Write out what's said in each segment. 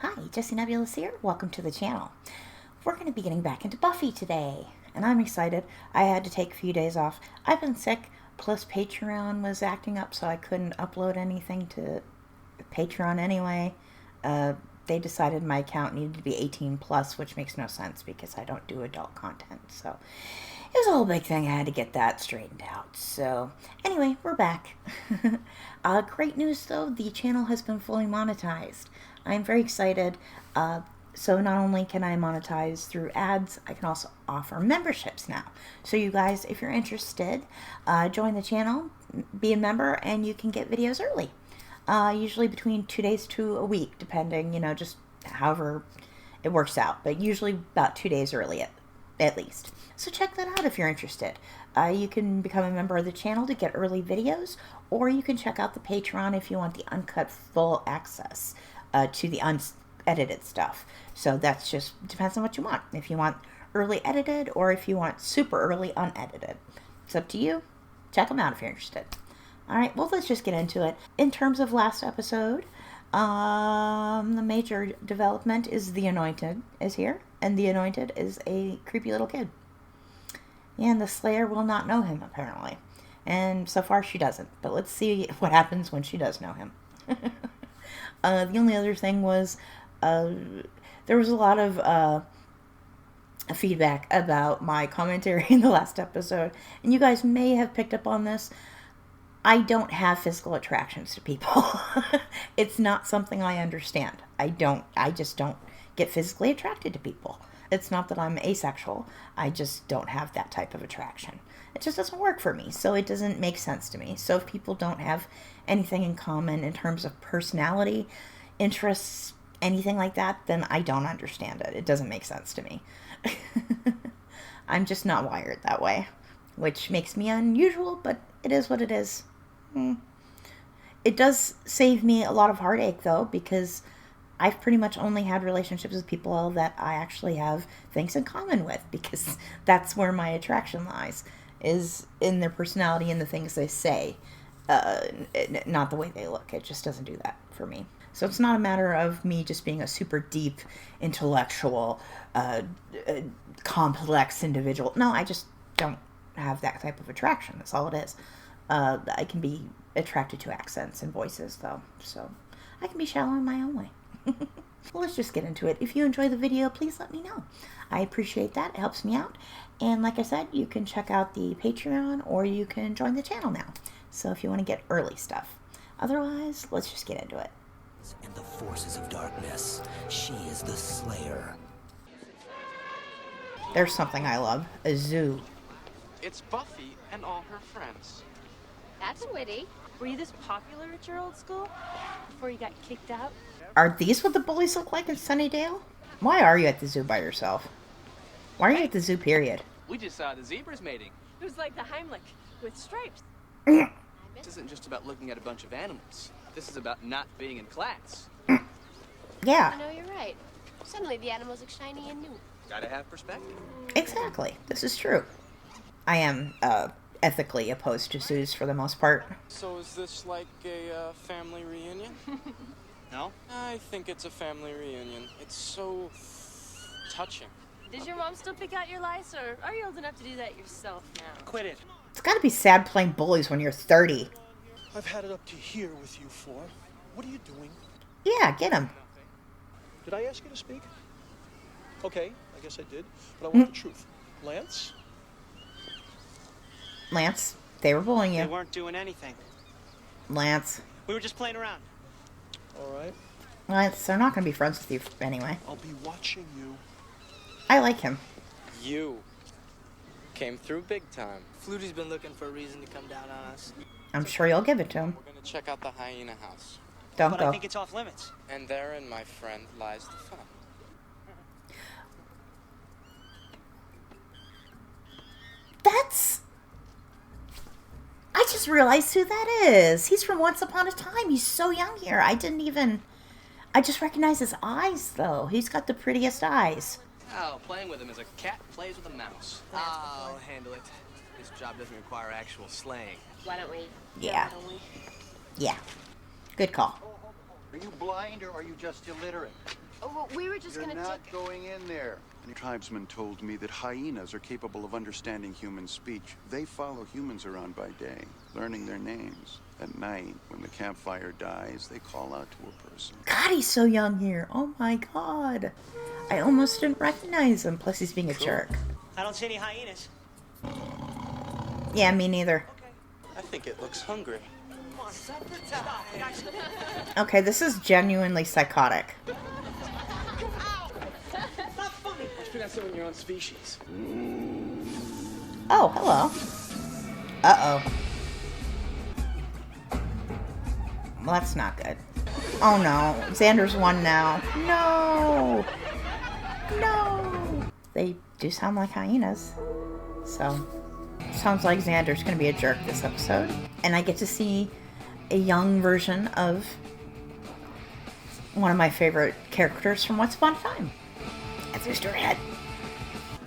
Hi, Jessie Nebulous here. Welcome to the channel. We're going to be getting back into Buffy today, and I'm excited. I had to take a few days off. I've been sick, plus Patreon was acting up, so I couldn't upload anything to Patreon anyway. They decided my account needed to be 18 plus, which makes no sense because I don't do adult content. So it was a whole big thing. I had to get that straightened out. So anyway, we're back. Great news though, the channel has been fully monetized. I'm very excited. So not only can I monetize through ads, I can also offer memberships now. So you guys, if you're interested, join the channel, be a member, and you can get videos early. Usually between 2 days to a week, depending, just however it works out. But usually about 2 days early at least. So check that out if you're interested. You can become a member of the channel to get early videos, or you can check out the Patreon if you want the uncut full access to the unedited stuff. So that's just depends on what you want. If you want early edited or if you want super early unedited. It's up to you. Check them out if you're interested. Alright, well, let's just get into it. In terms of last episode, the major development is the Anointed is here, and the Anointed is a creepy little kid. And the Slayer will not know him, apparently. And so far, she doesn't. But let's see what happens when she does know him. The only other thing was, there was a lot of feedback about my commentary in the last episode. And you guys may have picked up on this. I don't have physical attractions to people. It's not something I understand. I just don't get physically attracted to people. It's not that I'm asexual. I just don't have that type of attraction. It just doesn't work for me, so it doesn't make sense to me. So if people don't have anything in common in terms of personality, interests, anything like that, then I don't understand it. It doesn't make sense to me. I'm just not wired that way, which makes me unusual, but it is what it is. It does save me a lot of heartache, though, because I've pretty much only had relationships with people that I actually have things in common with, because that's where my attraction lies, is in their personality and the things they say, not the way they look. It just doesn't do that for me. So it's not a matter of me just being a super deep, intellectual, complex individual. No, I just don't have that type of attraction. That's all it is. I can be attracted to accents and voices, though, so I can be shallow in my own way. Well, let's just get into it. If you enjoy the video, please let me know. I appreciate that. It helps me out. And like I said, you can check out the Patreon or you can join the channel now. So if you want to get early stuff. Otherwise, let's just get into it. And the forces of darkness. She is the Slayer. There's something I love. A zoo. It's Buffy and all her friends. That's witty. Were you this popular at your old school before you got kicked out? Are these what the bullies look like in Sunnydale? Why are you at the zoo by yourself? Why are you at the zoo, period? We just saw the zebras mating. It was like the Heimlich with stripes. This isn't just about looking at a bunch of animals. This is about not being in class. Yeah, I know you're right. Suddenly the animals look shiny and new. Gotta have perspective. exactly. This is true. I am ethically opposed to zoos for the most part. So is this like a family reunion? No? I think it's a family reunion. It's so touching. Did your mom still pick out your lice, or are you old enough to do that yourself now? Quit it. It's gotta be sad playing bullies when you're 30. I've had it up to here with you four. What are you doing? Yeah, get him. Did I ask you to speak? Okay, I guess I did. But I want the truth. Lance? Lance, they were bullying They you. weren't doing anything. Lance. We were just playing around. All right. Lance, they're not gonna be friends with you anyway. I'll be watching you. I like him. You came through big time. Flutie's been looking for a reason to come down on us. I'm sure you'll give it to him. We're gonna check out the hyena house. Don't But go. I think it's off limits. And therein, my friend, lies the fun. That's... I just realized who that is. He's from Once Upon a Time. He's so young here. I just recognize his eyes, though. He's got the prettiest eyes. Oh, playing with him as a cat plays with a mouse. I'll handle it. This job doesn't require actual slaying. Why don't we? Yeah. Why don't we? Yeah. Good call. Are you blind or are you just illiterate? Oh, well, we were just You're gonna not take... going in there. A tribesman told me that hyenas are capable of understanding human speech. They follow humans around by day, learning their names. At night, when the campfire dies, they call out to a person. God, he's so young here. Oh my god. I almost didn't recognize him. Plus, he's being a jerk. I don't see any hyenas. Yeah, me neither. I think it looks hungry. Come on, stop. Guys. Okay, this is genuinely psychotic. Not funny. Must be not so in your own species. Oh, hello. Uh-oh. Well, that's not good. Oh no, Xander's won now. No! No! They do sound like hyenas. So, sounds like Xander's gonna be a jerk this episode. And I get to see a young version of one of my favorite characters from Once Upon a Time. That's Mr. Red.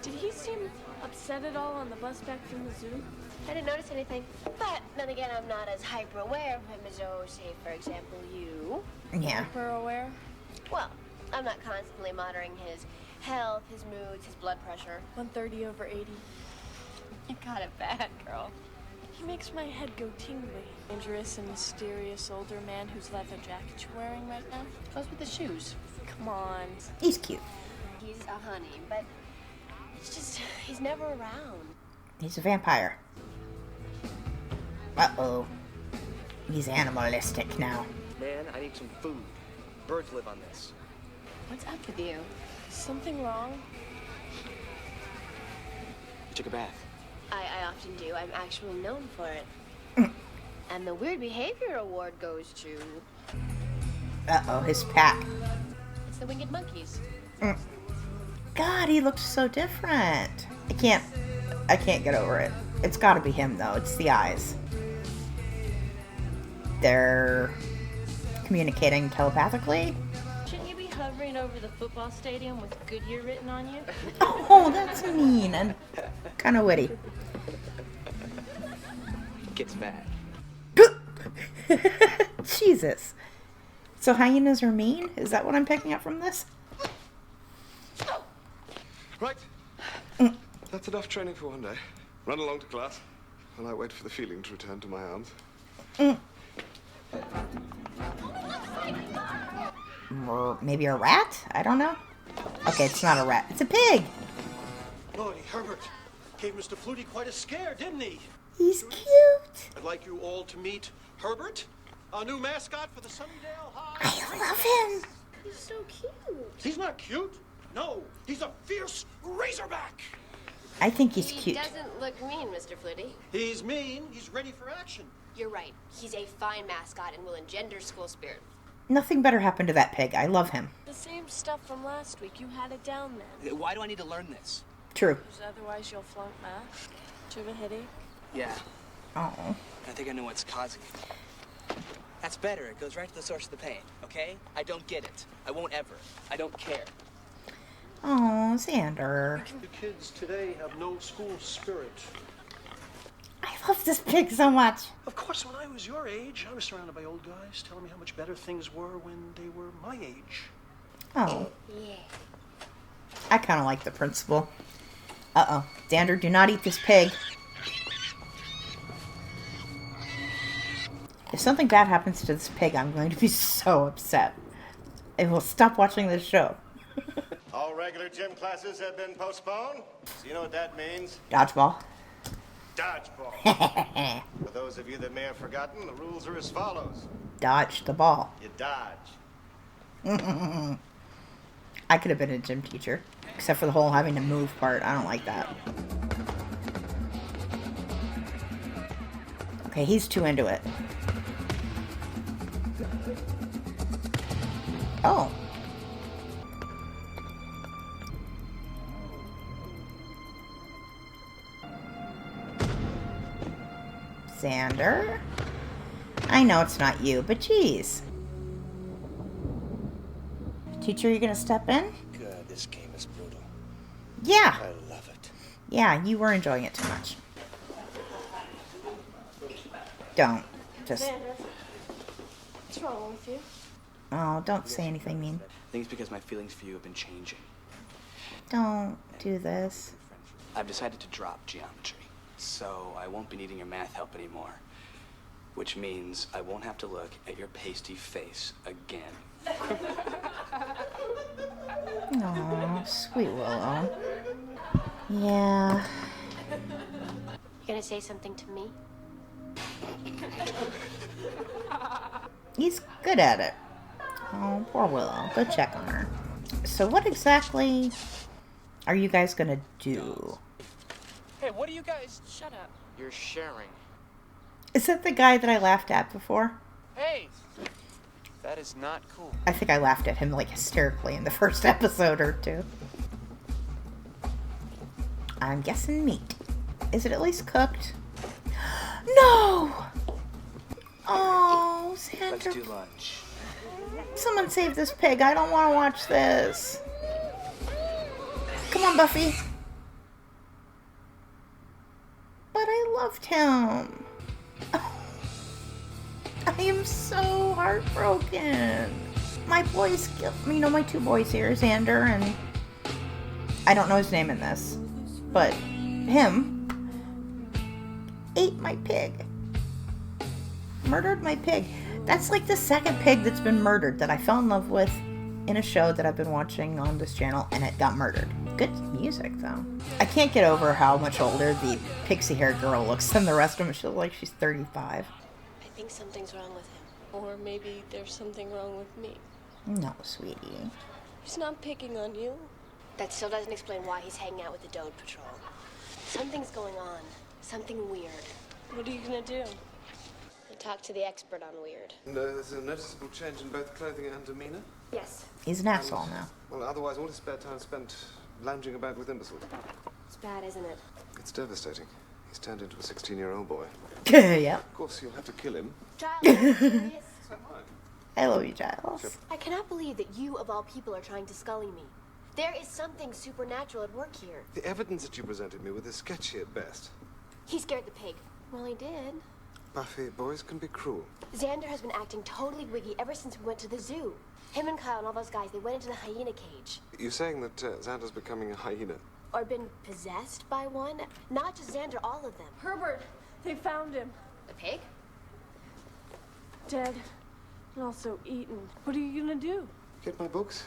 Did he seem upset at all on the bus back from the zoo? I didn't notice anything. But then again, I'm not as hyper aware of him as, say, for example, you. Yeah. Hyper aware? Well, I'm not constantly monitoring his health, his moods, his blood pressure. 130/80. You got it bad, girl. He makes my head go tingly. Dangerous and mysterious older man whose leather jacket you're wearing right now. Goes with the shoes. Come on. He's cute. He's a honey, but it's just, he's never around. He's a vampire. Uh-oh. He's animalistic now. Man, I need some food. Birds live on this. What's up with you? Something wrong? You took a bath. I often do. I'm actually known for it. And the Weird Behavior Award goes to... Uh-oh, his pack. It's the Winged Monkeys. God, he looks so different. I can't get over it. It's gotta be him, though. It's the eyes. They're communicating telepathically. Shouldn't you be hovering over the football stadium with Goodyear written on you? Oh, that's mean and kind of witty. Gets back. Jesus. So hyenas are mean? Is that what I'm picking up from this? Right. That's enough training for one day. Run along to class, while I wait for the feeling to return to my arms. Or maybe a rat? I don't know. Okay, it's not a rat. It's a pig. Lordy, Herbert gave Mr. Flutie quite a scare, didn't he? He's cute. I'd like you all to meet Herbert, our new mascot for the Sunnydale High. I love him. He's so cute. He's not cute. No, he's a fierce razorback. I think he's He cute. doesn't look mean, Mr. Flutie. He's mean. He's ready for action. You're right. He's a fine mascot and will engender school spirit. Nothing better happened to that pig. I love him. The same stuff from last week. You had it down then. Why do I need to learn this? True. Because otherwise you'll flunk math. Do you have a headache? Yeah, Oh. I think I know what's causing it. That's better. It goes right to the source of the pain, okay? I don't get it. I won't ever. I don't care. Oh, Xander. The kids today have no school spirit. I love this pig so much. Of course, when I was your age, I was surrounded by old guys telling me how much better things were when they were my age. Oh. Yeah. I kind of like the principal. Uh-oh. Xander, do not eat this pig. If something bad happens to this pig, I'm going to be so upset. I will stop watching this show. All regular gym classes have been postponed. So you know what that means? Dodgeball. Dodgeball. For those of you that may have forgotten, the rules are as follows. Dodge the ball. You dodge. I could have been a gym teacher. Except for the whole having to move part. I don't like that. Okay, he's too into it. Oh. Xander? I know it's not you, but geez. Teacher, you gonna step in? God, this game is brutal. Yeah. I love it. Yeah, you were enjoying it too much. Don't. Just... Xander, what's wrong with you? Oh, don't say anything mean. think it's because my feelings for you have been changing. Don't do this. I've decided to drop geometry, so I won't be needing your math help anymore. Which means I won't have to look at your pasty face again. Aw, sweet Willow. Yeah. You gonna say something to me? He's good at it. Oh, poor Willow. Go check on her. So what exactly are you guys gonna do? Hey, what are you guys? Shut up. You're sharing. Is that the guy that I laughed at before? Hey! That is not cool. I think I laughed at him like hysterically in the first episode or two. I'm guessing meat. Is it at least cooked? No! Oh, Xander. Let's do lunch. Someone save this pig. I don't want to watch this. Come on, Buffy. But I loved him. I am so heartbroken. My boys, my two boys here, Xander and I don't know his name in this, but him ate my pig. Murdered my pig. That's like the second pig that's been murdered that I fell in love with in a show that I've been watching on this channel, and it got murdered. Good music, though. I can't get over how much older the pixie-haired girl looks than the rest of them. She looks like she's 35. I think something's wrong with him. Or maybe there's something wrong with me. No, sweetie. He's not picking on you. That still doesn't explain why he's hanging out with the Dode Patrol. Something's going on. Something weird. What are you gonna do? I talked to the expert on weird. There's a noticeable change in both clothing and demeanor. Yes. He's an asshole now. Well, otherwise all his spare time spent lounging about with imbeciles. It's bad, isn't it? It's devastating. He's turned into a 16-year-old boy. Yeah. Of course, you'll have to kill him. Giles, are you serious? I love you, Giles. I cannot believe that you, of all people, are trying to scully me. There is something supernatural at work here. The evidence that you presented me with is sketchy at best. He scared the pig. Well, he did. Buffy, boys can be cruel. Xander has been acting totally wiggy ever since we went to the zoo. Him and Kyle and all those guys, they went into the hyena cage. You're saying that Xander's becoming a hyena? Or been possessed by one? Not just Xander, all of them. Herbert, they found him. The pig? Dead. And also eaten. What are you gonna do? Get my books.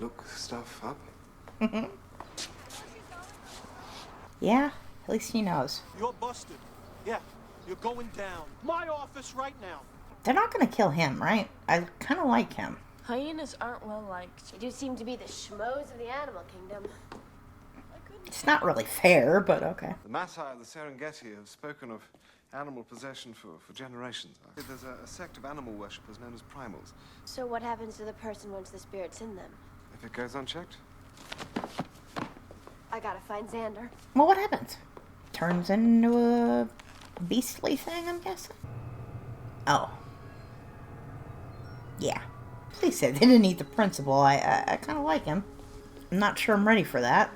Look stuff up. Yeah, at least he knows. You're busted. Yeah, you're going down. My office right now. They're not gonna kill him, right? I kind of like him. Hyenas aren't well liked. They do seem to be the schmoes of the animal kingdom. It's not really fair, but okay. The Maasai of the Serengeti have spoken of animal possession for generations. There's a sect of animal worshippers known as primals. So what happens to the person once the spirit's in them? If it goes unchecked? I gotta find Xander. Well, what happens? Turns into a beastly thing, I'm guessing? Oh. Yeah. Please say they didn't eat the principal. I kind of like him. I'm not sure I'm ready for that.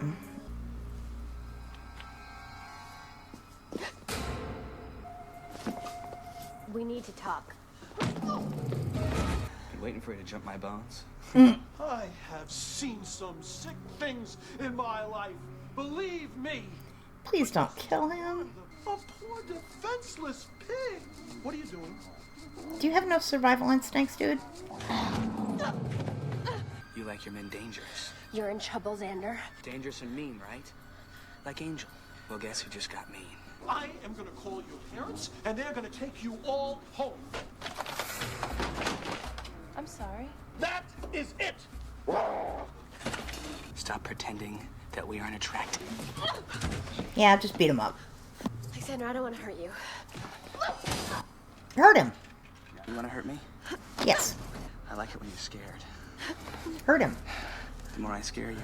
We need to talk. You waiting for you to jump my bones? I have seen some sick things in my life. Believe me. Please don't kill him. A poor defenseless pig. What are you doing? Do you have no survival instincts, dude? You like your men dangerous. You're in trouble, Xander. Dangerous and mean, right? Like Angel. Well, guess who just got mean? I am gonna call your parents, and they're gonna take you all home. I'm sorry. That is it. Stop pretending that we aren't attracted. Yeah, just beat him up. Xander, I don't want to hurt you. Hurt him. You want to hurt me? Yes. I like it when you're scared. Hurt him. The more I scare you,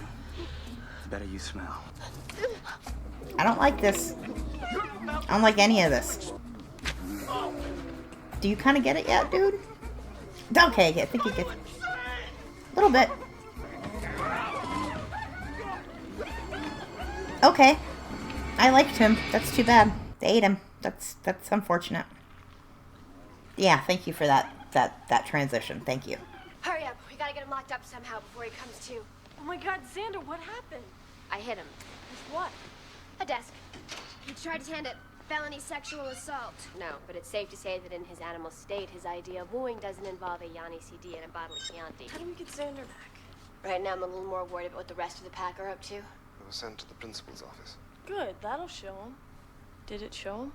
the better you smell. I don't like this. I don't like any of this. Do you kind of get it yet, dude? Okay, I think you get a little bit. Okay. I liked him. That's too bad. They ate him. That's unfortunate. Yeah, thank you for that transition. Thank you. Hurry up. We gotta gotta get him locked up somehow before he comes to. Oh my god, Xander, what happened? I hit him. With what? A desk. He tried to hand it felony sexual assault. No, but it's safe to say that in his animal state, his idea of wooing doesn't involve a Yanni CD and a bottle of Chianti. How do we get Xander back? Right now, I'm a little more worried about what the rest of the pack are up to. They were sent to the principal's office. Good, that'll show him. Did it show him?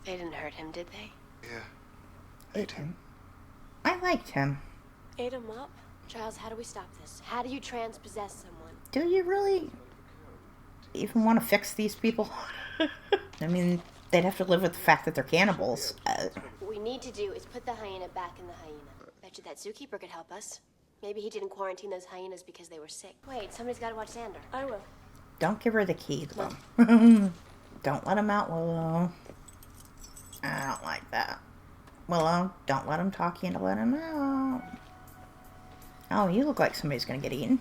They didn't hurt him, did they? Yeah. Ate him. I liked him. Ate him up? Giles, how do we stop this? How do you transpossess someone? Do you really even want to fix these people? I mean, they'd have to live with the fact that they're cannibals. What we need to do is put the hyena back in the hyena. Bet you that zookeeper could help us. Maybe he didn't quarantine those hyenas because they were sick. Wait, somebody's got to watch Xander. I will. Don't give her the key, though. Don't let him out, Willow. I don't like that. Willow, don't let him talk you into letting him out. Oh, you look like somebody's gonna get eaten.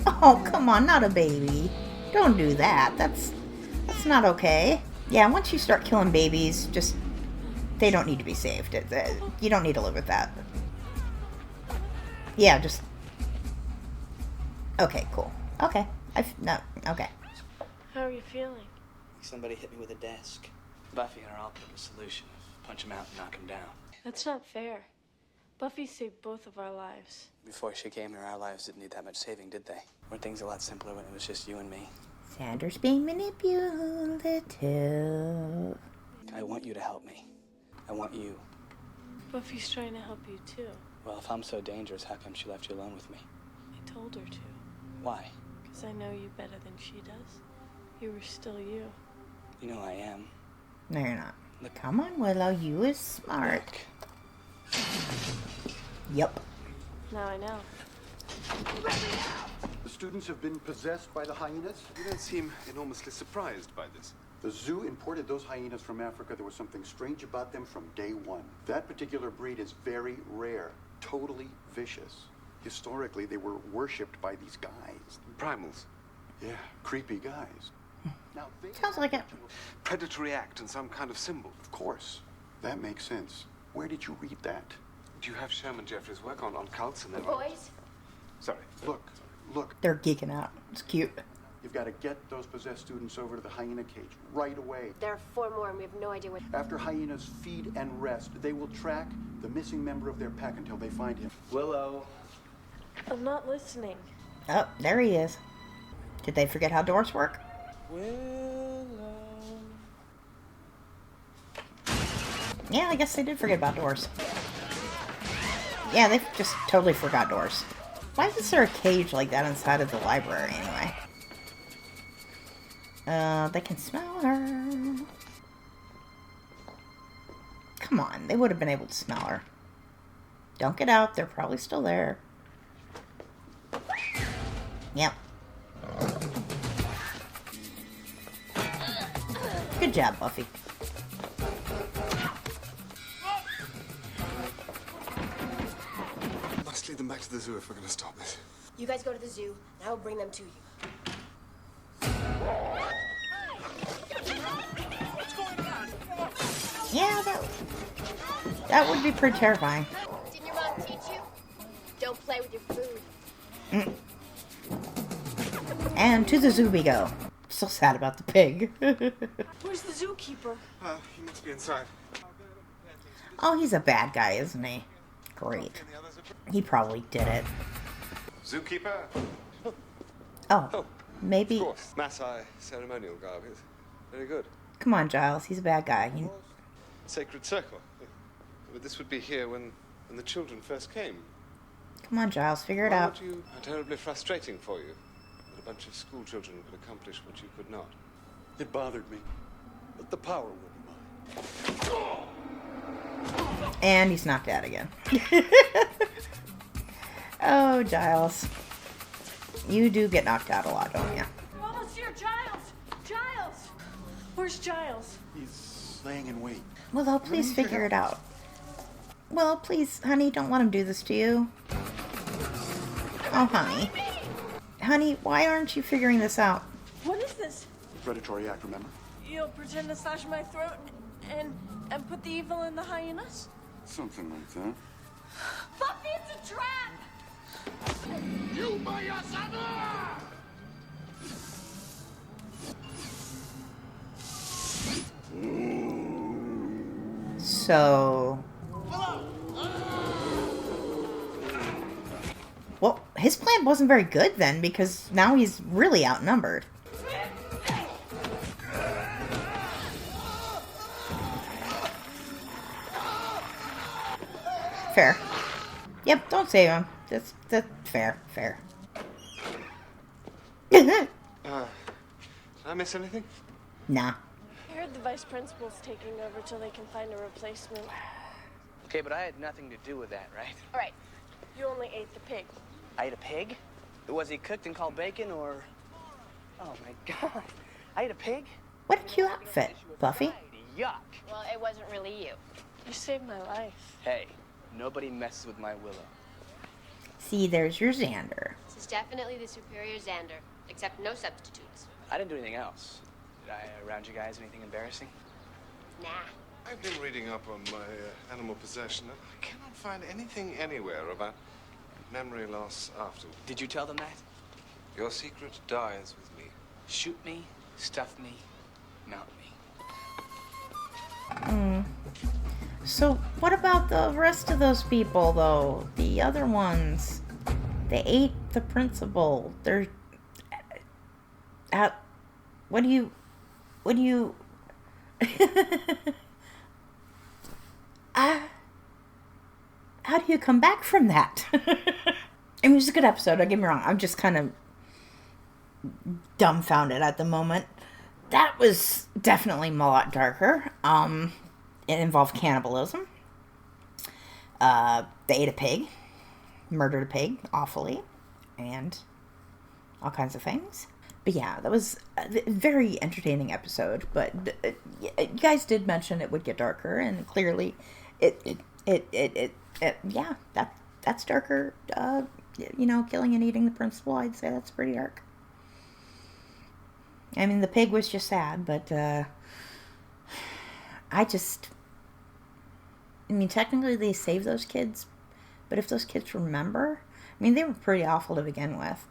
Oh, come on, not a baby. Don't do that. That's not okay. Yeah, once you start killing babies, just... They don't need to be saved. You don't need to live with that. Yeah, just... Okay, cool. Okay. No, okay. How are you feeling? Somebody hit me with a desk. Buffy and her all put up a solution. Punch him out and knock him down. That's not fair. Buffy saved both of our lives. Before she came here, our lives didn't need that much saving, did they? Weren't things a lot simpler when it was just you and me? Xander's being manipulative. I want you to help me. I want you. Buffy's trying to help you, too. Well, if I'm so dangerous, how come she left you alone with me? I told her to. Why? Because I know you better than she does. You were still you. You know I am. No, you're not. Come on, Willow. You is smart. Look. Yep. Now I know. The students have been possessed by the hyenas? You don't seem enormously surprised by this. The zoo imported those hyenas from Africa. There was something strange about them from day one. That particular breed is very rare, totally vicious. Historically, they were worshipped by these guys. Primals. Yeah, creepy guys. Now, Sounds like it. Predatory act and some kind of symbol. Of course. That makes sense. Where did you read that? Do you have Sherman Jeffries' work on cults and their... Boys? Sorry. Look. They're geeking out. It's cute. You've got to get those possessed students over to the hyena cage right away. There are 4 more and we have no idea what... After hyenas feed and rest, they will track the missing member of their pack until they find him. Willow. I'm not listening. Oh, there he is. Did they forget how doors work? Willow. Yeah, I guess they did forget about doors. Yeah, they just totally forgot doors. Why is there a cage like that inside of the library, anyway? They can smell her. Come on, they would have been able to smell her. Don't get out, they're probably still there. Yep. Good job, Buffy. Must lead them back to the zoo if we're going to stop this. You guys go to the zoo, and I will bring them to you. Yeah, that would be pretty terrifying. Didn't your mom teach you? Don't play with your food. And to the zoo we go. So sad about the pig. Where's the zookeeper? He must be inside. Oh, he's a bad guy, isn't he? Great. He probably did it. Zookeeper? Oh, maybe... Of course. Maasai ceremonial garb is very good. Come on, Giles. He's a bad guy. Sacred circle. But this would be here when the children first came. Come on, Giles. Figure it out. Terribly frustrating for you that a bunch of school children could accomplish what you could not. It bothered me, but the power wouldn't mind. And he's knocked out again. Oh, Giles. You do get knocked out a lot, don't you? We're almost here, Giles! Giles! Where's Giles? He's laying in wait. Willow, please figure it out. Willow, please, honey, don't let him do this to you. Oh, honey. Honey, why aren't you figuring this out? What is this? Predatory act, remember? You'll pretend to slash my throat and And put the evil in the hyenas? Something like that. Buffy, it's a trap! You by yourself! So... Well, his plan wasn't very good then, because now he's really outnumbered. Fair. Yep, don't save him. That's fair. Did I miss anything? Nah. I heard the vice principal's taking over till they can find a replacement. Okay, but I had nothing to do with that, right? All right, you only ate the pig. I ate a pig? Was he cooked and called bacon, or... Oh, my God. I ate a pig? What a cute outfit, Buffy. Yuck. Well, it wasn't really you. You saved my life. Hey, nobody messes with my Willow. See, there's your Xander. This is definitely the superior Xander, except no substitutes. I didn't do anything else. Did I around you guys anything embarrassing? Nah. I've been reading up on my animal possession, and I cannot find anything anywhere about memory loss after. Did you tell them that? Your secret dies with me. Shoot me, stuff me, mount me. So, what about the rest of those people, though? The other ones. They ate the principal. They're... What do you... How do you come back from that? I mean, it was a good episode, don't get me wrong. I'm just kind of dumbfounded at the moment. That was definitely a lot darker. It involved cannibalism. They ate a pig. Murdered a pig, awfully. And all kinds of things. But yeah, that was a very entertaining episode. But you guys did mention it would get darker, and clearly, yeah, that's darker. Killing and eating the principal, I'd say that's pretty dark. I mean, the pig was just sad, but technically they saved those kids, but if those kids remember, I mean, they were pretty awful to begin with.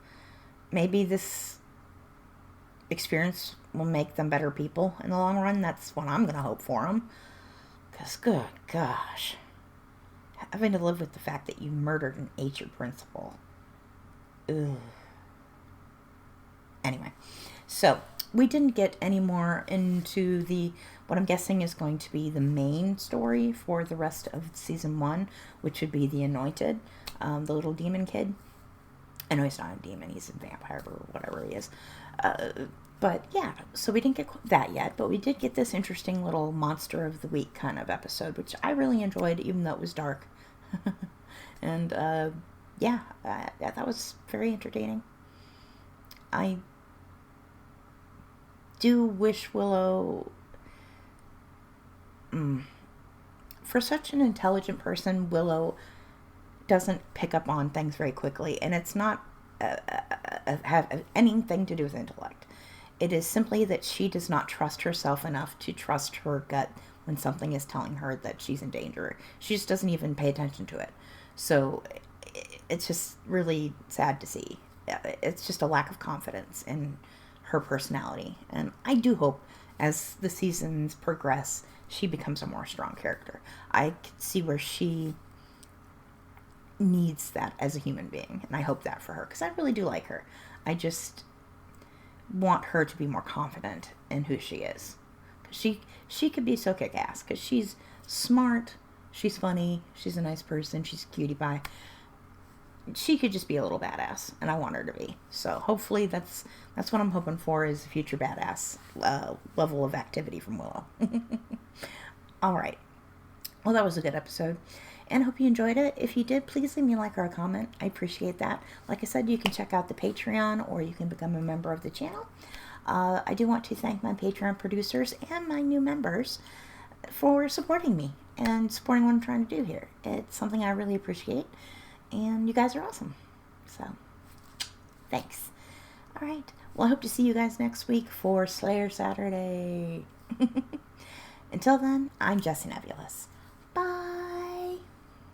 Maybe this experience will make them better people in the long run. That's what I'm going to hope for them. Because, good gosh, having to live with the fact that you murdered and ate your principal. Ugh. Anyway, so we didn't get any more into what I'm guessing is going to be the main story for the rest of season 1, which would be the Anointed, the little demon kid. I know he's not a demon, he's a vampire or whatever he is. But yeah, so we didn't get that yet, but we did get this interesting little monster of the week kind of episode, which I really enjoyed, even though it was dark. And yeah, that was very entertaining. I do wish Willow... For such an intelligent person, Willow doesn't pick up on things very quickly, and it's not have anything to do with intellect. It is simply that she does not trust herself enough to trust her gut when something is telling her that she's in danger. She just doesn't even pay attention to it. So it's just really sad to see. It's just a lack of confidence in her personality. And I do hope as the seasons progress, she becomes a more strong character. I can see where she needs that as a human being. And I hope that for her, because I really do like her. I just want her to be more confident in who she is. She could be so kick-ass, because she's smart, she's funny, she's a nice person, she's a cutie pie. She could just be a little badass, and I want her to be. So hopefully that's what I'm hoping for, is a future badass level of activity from Willow. Alright. Well, that was a good episode, and I hope you enjoyed it. If you did, please leave me a like or a comment. I appreciate that. Like I said, you can check out the Patreon, or you can become a member of the channel. I do want to thank my Patreon producers and my new members for supporting me and supporting what I'm trying to do here. It's something I really appreciate, and you guys are awesome. So, thanks. Alright, well, I hope to see you guys next week for Slayer Saturday. Until then, I'm Jessie Nebulous.